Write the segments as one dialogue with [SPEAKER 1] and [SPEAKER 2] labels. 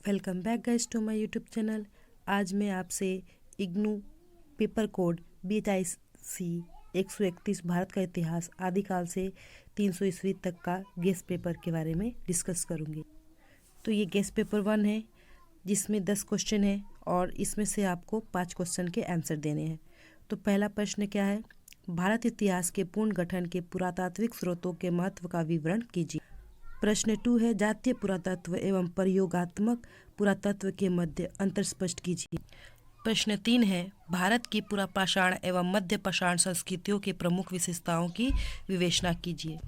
[SPEAKER 1] Welcome back guys to my YouTube channel. आज मैं आपसे IGNOU paper code BHIC 131 Bharat का इतिहास आदिकाल से 300 ईस्वी तक का गेस्ट पेपर के बारे में डिस्कस करूंगी। तो ये गेस्ट पेपर 1 है जिसमें 10 क्वेश्चन है और इसमें से आपको 5 क्वेश्चन के आंसर देने हैं। तो पहला प्रश्न क्या है? भारत इतिहास के पूर्ण गठन के पुरातात्विक स्रोतों के महत्व का विवरण कीजिए। प्रश्न 2 है जातीय पुरातत्व एवं प्रयोगात्मक पुरातत्व के मध्य अंतर स्पष्ट कीजिए। प्रश्न 3 है भारत की पुरापाषाण एवं मध्य पाषाण संस्कृतियों के प्रमुख विशेषताओं की विवेचना कीजिए।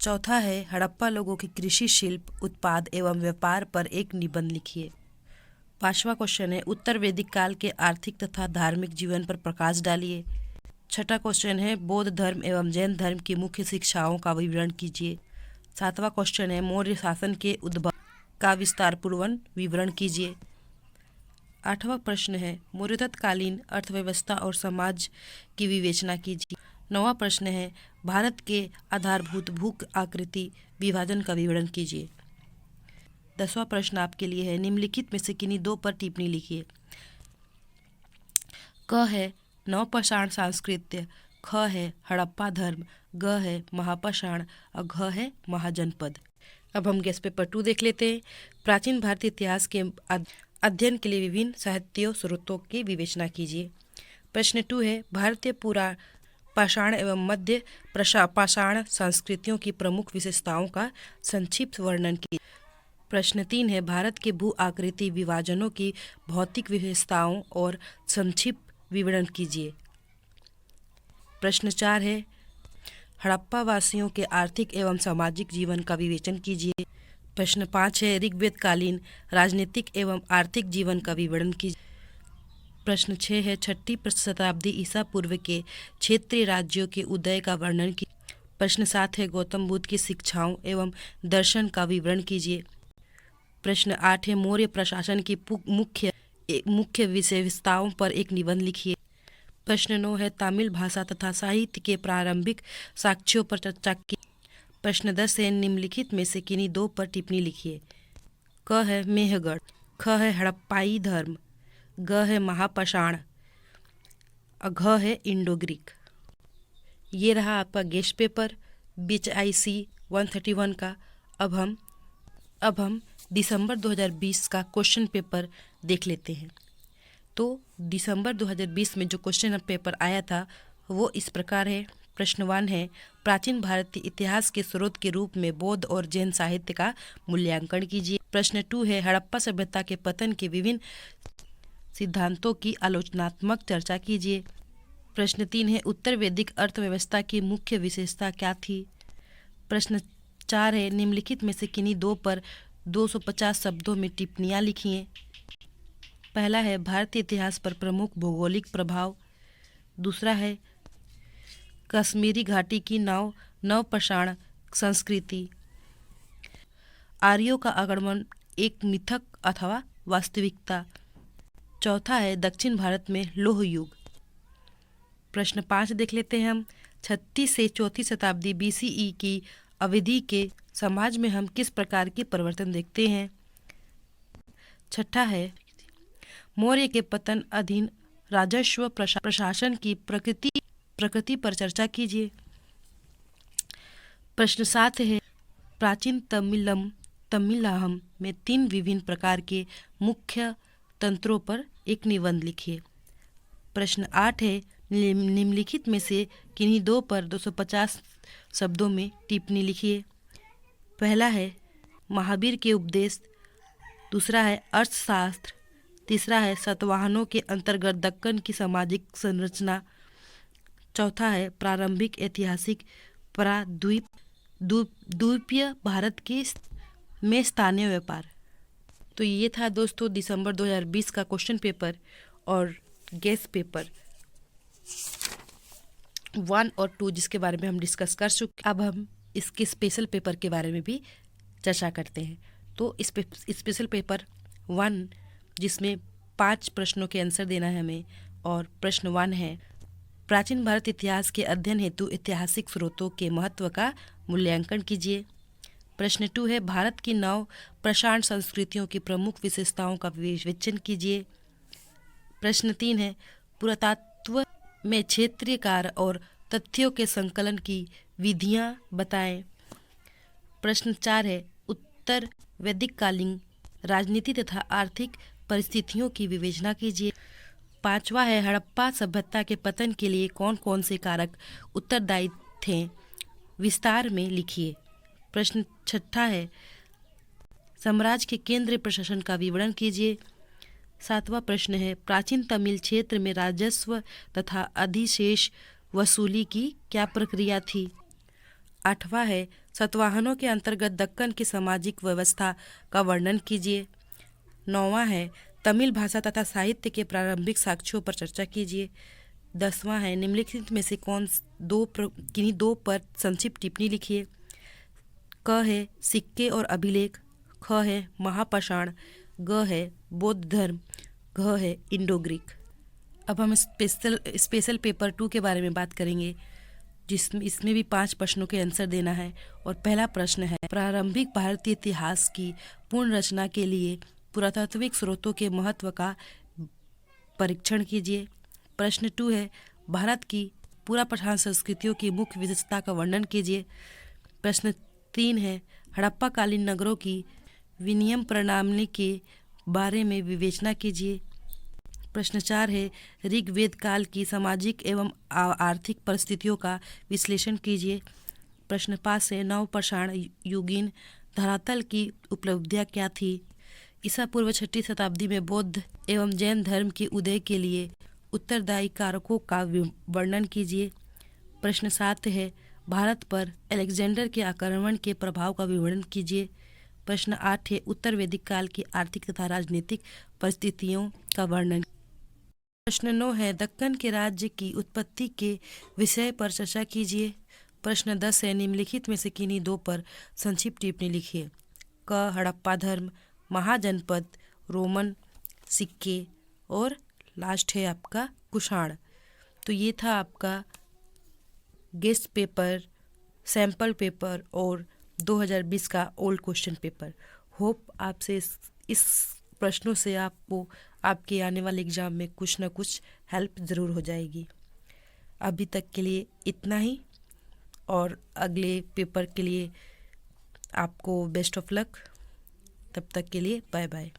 [SPEAKER 1] चौथा है हड़प्पा लोगों के कृषि शिल्प उत्पाद एवं व्यापार पर एक निबंध लिखिए। 5वां क्वेश्चन है उत्तर वैदिक काल के आर्थिक तथा धार्मिक जीवन पर प्रकाश डालिए। 6ठा क्वेश्चन है बौद्ध धर्म एवं जैन धर्म की मुख्य शिक्षाओं का विवरण कीजिए। 7वां क्वेश्चन है मौर्य शासन के उद्भव का विस्तारपूर्वक विवरण कीजिए। 8वां प्रश्न है मौर्य तत्कालीन अर्थव्यवस्था और समाज की विवेचना कीजिए। 9वां प्रश्न है भारत के आधारभूत भू आकृति विभाजन का विवरण कीजिए। 10वां प्रश्न आपके लिए है निम्नलिखित में से किन्हीं दो पर टिप्पणी लिखिए। क है नवपाषाण सांस्कृत्य, ख है हड़प्पा धर्म, ग है महापाषाण और घ है महाजनपद। अब हम गेस्ट पेपर 2 देख लेते हैं। प्राचीन भारतीय इतिहास के अध्ययन के लिए विभिन्न साहित्य स्रोतों की विवेचना कीजिए। प्रश्न 2 है भारतीय पुरापाषाण एवं मध्य पाषाण संस्कृतियों की प्रमुख विशेषताओं का संक्षिप्त वर्णन कीजिए। प्रश्न 3 है भारत के भू आकृति विभाजनों की भौतिक विशेषताओं और संक्षिप्त विवरण कीजिए। प्रश्न 4 है हड़प्पा वासियों के आर्थिक एवं सामाजिक जीवन का विवेचन कीजिए। प्रश्न 5 है ऋग्वेद कालीन राजनीतिक एवं आर्थिक जीवन का विवरण कीजिए। प्रश्न 6 है 6ठी शताब्दी ईसा पूर्व के क्षेत्रीय राज्यों के उदय का वर्णन कीजिए। प्रश्न 7 है गौतम बुद्ध की शिक्षाओं एवं दर्शन का विवरण कीजिए। प्रश्न 8 है मौर्य प्रशासन की मुख्य विशेषताओं पर एक निबंध लिखिए। प्रश्न 9 है तमिल भाषा तथा साहित्य के प्रारंभिक साक्ष्यों पर चर्चा की। प्रश्न 10 है निम्नलिखित में से किन्हीं दो पर टिप्पणी लिखिए। क है मेहगढ़, ख है हड़प्पाई धर्म, ग है महापाषाण और घ है इंडो ग्रीक। ये रहा आपका गेस्ट पेपर BHIC 131 का। अब हम दिसंबर 2020 का क्वेश्चन पेपर देख लेते हैं। तो दिसंबर 2020 में जो क्वेश्चन पेपर आया था वो इस प्रकार है। प्रश्न 1 है प्राचीन भारतीय इतिहास के स्रोत के रूप में बौद्ध और जैन साहित्य का मूल्यांकन कीजिए। प्रश्न 2 है हड़प्पा सभ्यता के पतन के विभिन्न सिद्धांतों की आलोचनात्मक चर्चा कीजिए। प्रश्न 3 है उत्तर वैदिक अर्थव्यवस्था की मुख्य विशेषता क्या थी। प्रश्न 4 है निम्नलिखित में से किन्हीं दो पर 250 शब्दों में टिप्पणियाँ लिखिए। पहला है भारतीय इतिहास पर प्रमुख भौगोलिक प्रभाव। दूसरा है कश्मीरी घाटी की नवपाषाण संस्कृति। आर्यों का आगमन एक मिथक अथवा वास्तविकता। चौथा है दक्षिण भारत में लौह युग। प्रश्न 5 देख लेते हैं हम। 36 से 4वीं शताब्दी BCE की अवधि के समाज में हम किस प्रकार के परिवर्तन देखते हैं। 6ठा है मौर्य के पतन अधीन राजस्व प्रशासन की प्रकृति पर चर्चा कीजिए। प्रश्न 7 है प्राचीन तमिलम में 3 विभिन्न प्रकार के मुख्य तंत्रों पर एक निबंध लिखिए। प्रश्न 8 है निम्नलिखित में से किन्हीं दो पर 250 शब्दों में टिप्पणी लिखिए। पहला है महावीर के उपदेश, दूसरा है अर्थशास्त्र, तीसरा है सातवाहनों के अंतर्गत दक्कन की सामाजिक संरचना, चौथा है प्रारंभिक ऐतिहासिक द्वीपीय भारत के में स्थानीय व्यापार। तो ये था दोस्तों दिसंबर 2020 का क्वेश्चन पेपर और गेस्ट पेपर 1 और 2 जिसके बारे में हम डिस्कस कर चुके। अब हम इसके स्पेशल पेपर के बारे में भी चर्चा करते हैं। तो स्पेशल पेपर 1 जिसमें 5 प्रश्नों के आंसर देना है हमें। और प्रश्न 1 है प्राचीन भारत इतिहास के अध्ययन हेतु ऐतिहासिक स्रोतों के महत्व का मूल्यांकन कीजिए। प्रश्न 2 है भारत की 9 प्रशांत संस्कृतियों की प्रमुख विशेषताओं का विवेचन कीजिए। प्रश्न 3 है पुरातत्व में क्षेत्रीय कार्य और तथ्यों के संकलन की विधियां बताएं। प्रश्न 4 है उत्तर वैदिक कालीन राजनीति तथा आर्थिक परिस्थितियों की विवेचना कीजिए। 5वां है हड़प्पा सभ्यता के पतन के लिए कौन कौन से कारक उत्तरदायी थे, विस्तार में लिखिए। प्रश्न 6 है साम्राज्य के केंद्रीय प्रशासन का विवरण कीजिए। 7वां प्रश्न है प्राचीन तमिल क्षेत्र में राजस्व तथा अधिशेष वसूली की क्या प्रक्रिया थी। 8वां है सतवाहनों के अंतर्गत दक्कन की सामाजिक व्यवस्था का वर्णन कीजिए। 9वां है तमिल भाषा तथा साहित्य के प्रारंभिक साक्ष्यों पर चर्चा कीजिए। 10वां है निम्नलिखित में से किन्हीं दो पर संक्षिप्त टिप्पणी लिखिए। क है सिक्के और अभिलेख, ख है महापाषाण, ग है बौद्ध धर्म, घ है इंडो ग्रीक। अब हम स्पेशल पेपर 2 के बारे में बात करेंगे, इसमें भी 5 प्रश्नों के आंसर देना है। और पहला प्रश्न है प्रारंभिक भारतीय इतिहास की पूर्ण रचना के लिए पुरातात्विक स्रोतों के महत्व का परीक्षण कीजिए। प्रश्न 2 है भारत की पूरा प्रशांत संस्कृतियों की मुख्य विशेषता का वर्णन कीजिए। प्रश्न 3 है हड़प्पा कालीन नगरों की विनिमय प्रणाली के बारे में विवेचना कीजिए। प्रश्न 4 है ऋग्वेद काल की सामाजिक एवं आर्थिक परिस्थितियों का विश्लेषण कीजिए। प्रश्न 5 है नवपाषाण युगीन धरातल की उपलब्धियां क्या थी। ईसा पूर्व 6वीं शताब्दी में बौद्ध एवं जैन धर्म के उदय के लिए उत्तरदायी कारकों का वर्णन कीजिए। प्रश्न 7 है भारत पर अलेक्जेंडर के आक्रमण के प्रभाव का विवरण कीजिए। प्रश्न 8 है उत्तर वैदिक काल की आर्थिक तथा राजनीतिक परिस्थितियों का वर्णन। प्रश्न 9 है दक्कन के राज्य की उत्पत्ति के विषय पर चर्चा कीजिए। प्रश्न 10 है निम्नलिखित में से किन्हीं दो पर संक्षिप्त टिप्पणी लिखिए। क हड़प्पा धर्म, महाजनपद, रोमन सिक्के और लास्ट है आपका कुषाण। तो ये था आपका गेस्ट पेपर, सैम्पल पेपर और 2020 का ओल्ड क्वेश्चन पेपर। होप आपसे इस प्रश्नों से आपको आपके आने वाले एग्ज़ाम में कुछ ना कुछ हेल्प ज़रूर हो जाएगी। अभी तक के लिए इतना ही और अगले पेपर के लिए आपको बेस्ट ऑफ लक। तब तक के लिए बाय बाय।